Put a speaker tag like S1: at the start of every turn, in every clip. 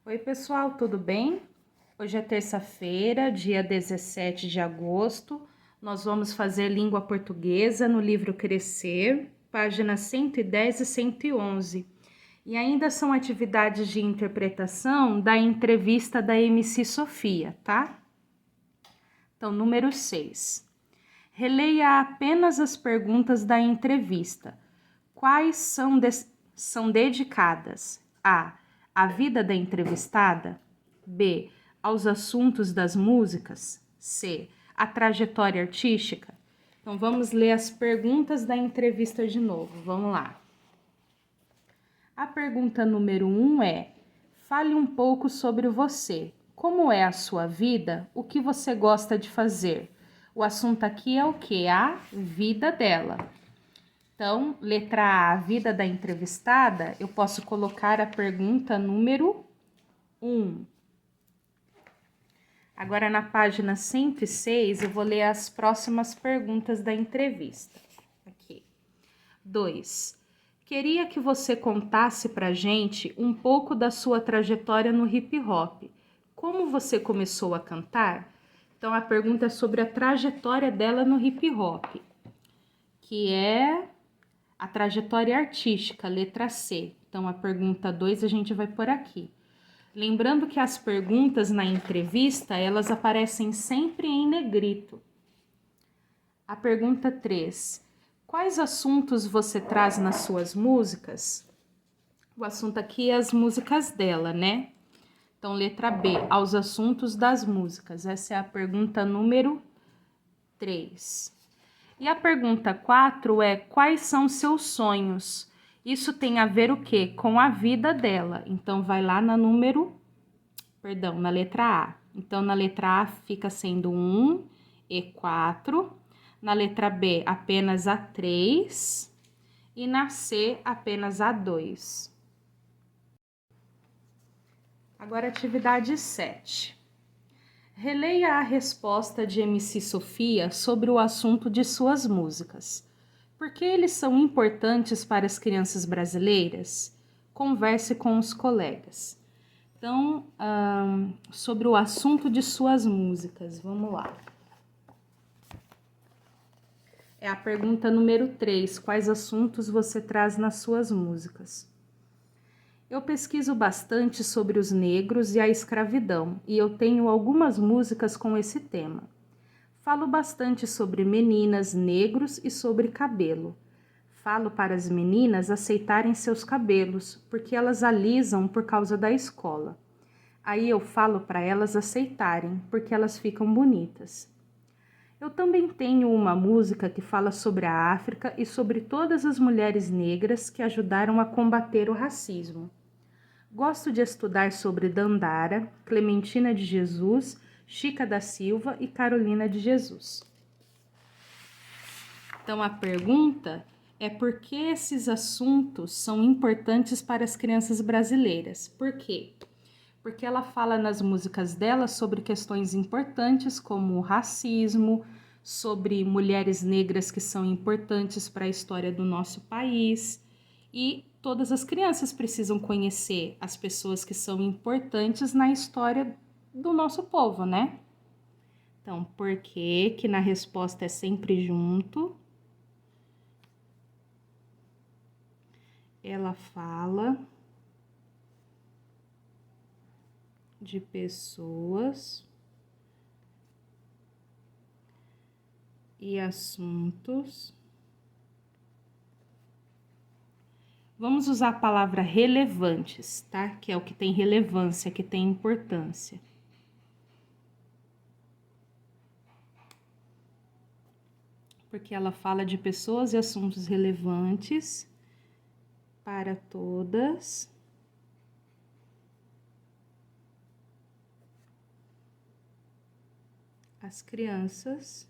S1: Oi, pessoal, tudo bem? Hoje é terça-feira, dia 17 de agosto. Nós vamos fazer língua portuguesa no livro Crescer, páginas 110 e 111. E ainda são atividades de interpretação da entrevista da MC Sofia, tá? Então, número 6. Releia apenas as perguntas da entrevista. Quais são dedicadas a vida da entrevistada, B, aos assuntos das músicas, C, a trajetória artística? Então vamos ler as perguntas da entrevista de novo, vamos lá. A pergunta número 1 é: fale um pouco sobre você. Como é a sua vida? O que você gosta de fazer? O assunto aqui é o quê? A vida dela. Então, letra A, vida da entrevistada, eu posso colocar a pergunta número 1. Agora, na página 106, eu vou ler as próximas perguntas da entrevista. Aqui. 2. Queria que você contasse pra gente um pouco da sua trajetória no hip hop. Como você começou a cantar? Então, a pergunta é sobre a trajetória dela no hip hop, que é a trajetória artística, letra C. Então, a pergunta 2 a gente vai por aqui. Lembrando que as perguntas na entrevista, elas aparecem sempre em negrito. A pergunta 3. Quais assuntos você traz nas suas músicas? O assunto aqui é as músicas dela, né? Então, letra B, aos assuntos das músicas. Essa é a pergunta número 3. E a pergunta 4 é: quais são seus sonhos? Isso tem a ver o quê? Com a vida dela. Então, vai lá na na letra A. Então, na letra A fica sendo 1 e 4. Na letra B, apenas a 3. E na C, apenas a 2. Agora, atividade 7. Releia a resposta de MC Sofia sobre o assunto de suas músicas. Por que eles são importantes para as crianças brasileiras? Converse com os colegas. Então, sobre o assunto de suas músicas, vamos lá. É a pergunta número 3. Quais assuntos você traz nas suas músicas? Eu pesquiso bastante sobre os negros e a escravidão, e eu tenho algumas músicas com esse tema. Falo bastante sobre meninas, negros e sobre cabelo. Falo para as meninas aceitarem seus cabelos, porque elas alisam por causa da escola. Aí eu falo para elas aceitarem, porque elas ficam bonitas. Eu também tenho uma música que fala sobre a África e sobre todas as mulheres negras que ajudaram a combater o racismo. Gosto de estudar sobre Dandara, Clementina de Jesus, Chica da Silva e Carolina de Jesus. Então, a pergunta é: por que esses assuntos são importantes para as crianças brasileiras? Por quê? Porque ela fala nas músicas dela sobre questões importantes como o racismo, sobre mulheres negras que são importantes para a história do nosso país, e todas as crianças precisam conhecer as pessoas que são importantes na história do nosso povo, né? Então, por que na resposta é sempre junto? Ela fala de pessoas e assuntos. Vamos usar a palavra relevantes, tá? Que é o que tem relevância, que tem importância. Porque ela fala de pessoas e assuntos relevantes para todas as crianças.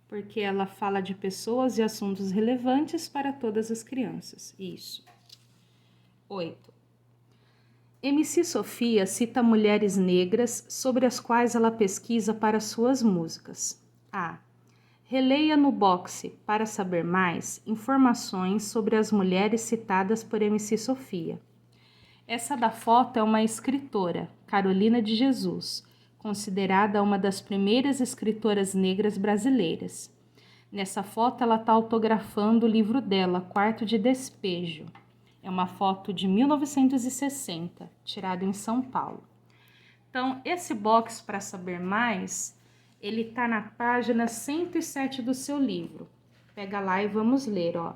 S1: Porque ela fala de pessoas e assuntos relevantes para todas as crianças. Isso. 8. MC Sofia cita mulheres negras sobre as quais ela pesquisa para suas músicas. A. Releia no boxe, para saber mais, informações sobre as mulheres citadas por MC Sofia. Essa da foto é uma escritora, Carolina de Jesus, considerada uma das primeiras escritoras negras brasileiras. Nessa foto ela está autografando o livro dela, Quarto de Despejo. É uma foto de 1960, tirada em São Paulo. Então, esse box para saber mais, ele está na página 107 do seu livro. Pega lá e vamos ler, ó.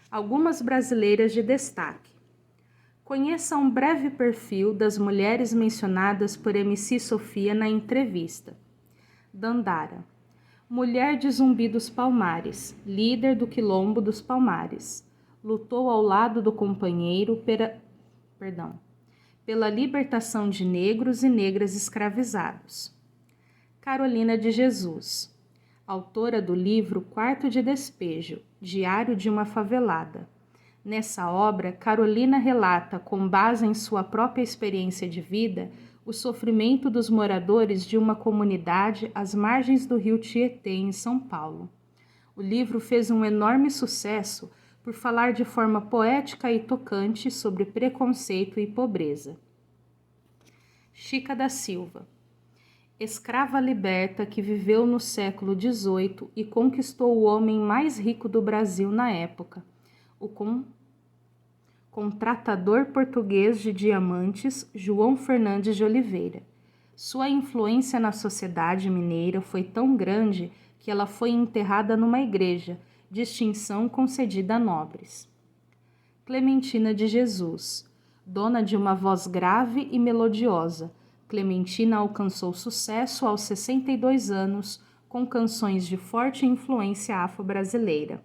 S1: Algumas brasileiras de destaque. Conheça um breve perfil das mulheres mencionadas por MC Sofia na entrevista. Dandara. Mulher de Zumbi dos Palmares, líder do Quilombo dos Palmares. Lutou ao lado do companheiro pela libertação de negros e negras escravizados. Carolina de Jesus, autora do livro Quarto de Despejo, Diário de uma Favelada. Nessa obra, Carolina relata, com base em sua própria experiência de vida, o sofrimento dos moradores de uma comunidade às margens do rio Tietê, em São Paulo. O livro fez um enorme sucesso por falar de forma poética e tocante sobre preconceito e pobreza. Chica da Silva, escrava liberta que viveu no século XVIII e conquistou o homem mais rico do Brasil na época, o contratador português de diamantes João Fernandes de Oliveira. Sua influência na sociedade mineira foi tão grande que ela foi enterrada numa igreja, distinção concedida a nobres. Clementina de Jesus, dona de uma voz grave e melodiosa, Clementina alcançou sucesso aos 62 anos com canções de forte influência afro-brasileira.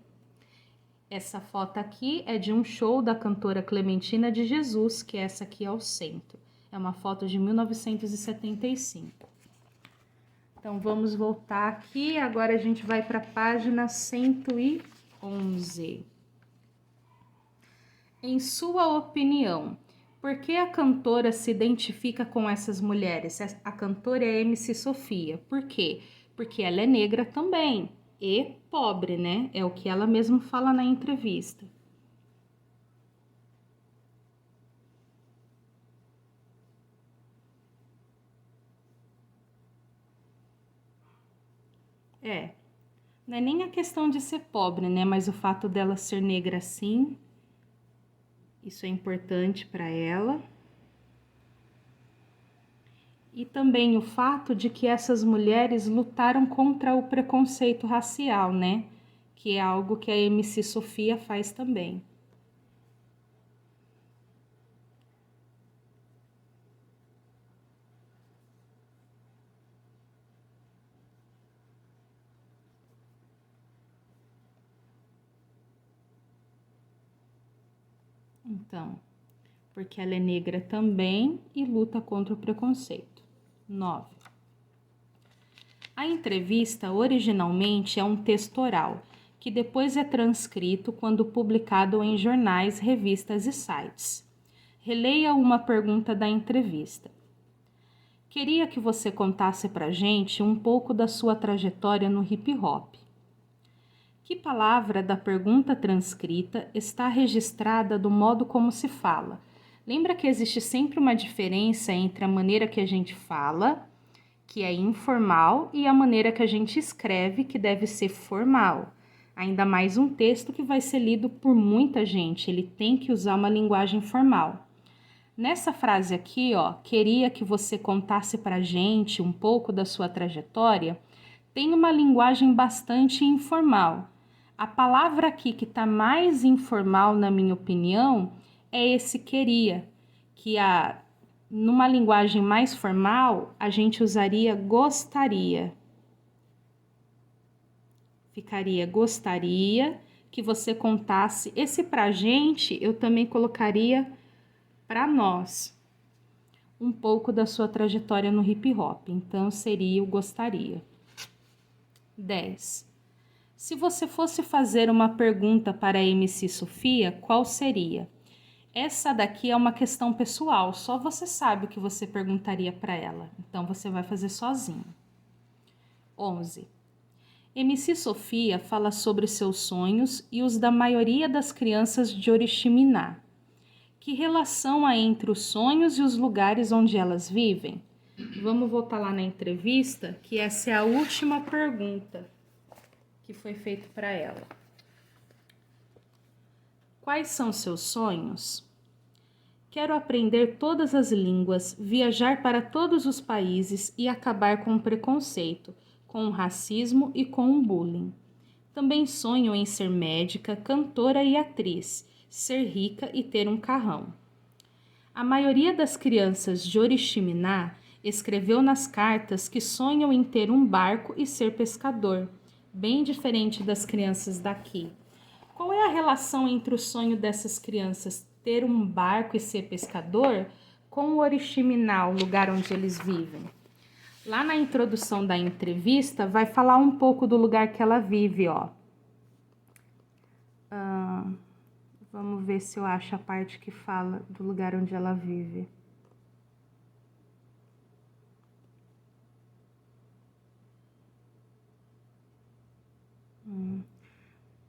S1: Essa foto aqui é de um show da cantora Clementina de Jesus, que essa aqui é ao centro. É uma foto de 1975. Então, vamos voltar aqui. Agora a gente vai para a página 111. Em sua opinião, por que a cantora se identifica com essas mulheres? A cantora é MC Sofia. Por quê? Porque ela é negra também. E pobre, né? É o que ela mesma fala na entrevista. Não é nem a questão de ser pobre, né? Mas o fato dela ser negra assim, isso é importante para ela. E também o fato de que essas mulheres lutaram contra o preconceito racial, né? Que é algo que a MC Sofia faz também. Então, porque ela é negra também e luta contra o preconceito. 9. A entrevista originalmente é um texto oral, que depois é transcrito quando publicado em jornais, revistas e sites. Releia uma pergunta da entrevista. Queria que você contasse pra gente um pouco da sua trajetória no hip hop. Que palavra da pergunta transcrita está registrada do modo como se fala? Lembra que existe sempre uma diferença entre a maneira que a gente fala, que é informal, e a maneira que a gente escreve, que deve ser formal. Ainda mais um texto que vai ser lido por muita gente, ele tem que usar uma linguagem formal. Nessa frase aqui, ó, queria que você contasse pra gente um pouco da sua trajetória, tem uma linguagem bastante informal. A palavra aqui que está mais informal, na minha opinião, é esse queria, que numa linguagem mais formal, a gente usaria gostaria. Ficaria gostaria que você contasse. Esse pra gente, eu também colocaria para nós um pouco da sua trajetória no hip hop. Então, seria o gostaria. 10. Se você fosse fazer uma pergunta para a MC Sofia, qual seria? Essa daqui é uma questão pessoal, só você sabe o que você perguntaria para ela. Então, você vai fazer sozinho. 11. MC Sofia fala sobre seus sonhos e os da maioria das crianças de Oriximiná. Que relação há entre os sonhos e os lugares onde elas vivem? Vamos voltar lá na entrevista, que essa é a última pergunta que foi feita para ela. Quais são seus sonhos? Quero aprender todas as línguas, viajar para todos os países e acabar com o preconceito, com o racismo e com o bullying. Também sonho em ser médica, cantora e atriz, ser rica e ter um carrão. A maioria das crianças de Oriximiná escreveu nas cartas que sonham em ter um barco e ser pescador, bem diferente das crianças daqui. Qual é a relação entre o sonho dessas crianças ter um barco e ser pescador com o Oriximiná, o lugar onde eles vivem? Lá na introdução da entrevista vai falar um pouco do lugar que ela vive, ó. Vamos ver se eu acho a parte que fala do lugar onde ela vive.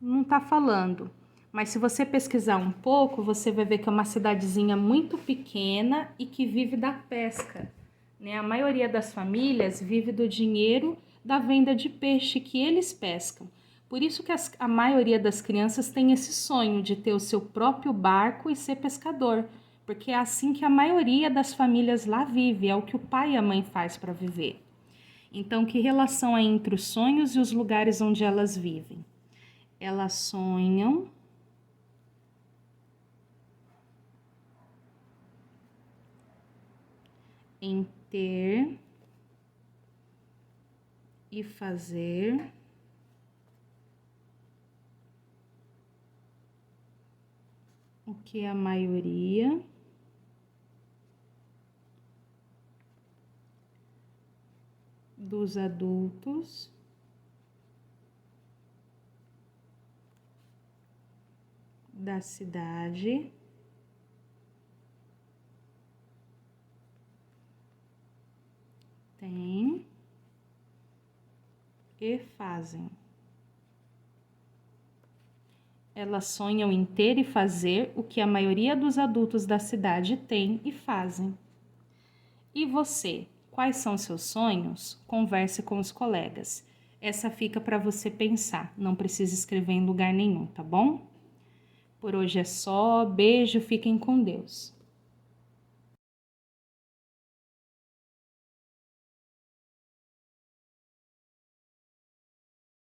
S1: Não tá falando, mas se você pesquisar um pouco, você vai ver que é uma cidadezinha muito pequena e que vive da pesca, né? A maioria das famílias vive do dinheiro da venda de peixe que eles pescam. Por isso que a maioria das crianças tem esse sonho de ter o seu próprio barco e ser pescador, porque é assim que a maioria das famílias lá vive, é o que o pai e a mãe faz para viver. Então, que relação há entre os sonhos e os lugares onde elas vivem? Elas sonham em ter e fazer o que a maioria dos adultos da cidade têm e fazem. Elas sonham em ter e fazer o que a maioria dos adultos da cidade tem e fazem. E você, quais são seus sonhos? Converse com os colegas. Essa fica para você pensar, não precisa escrever em lugar nenhum, tá bom? Por hoje é só, beijo, fiquem com Deus.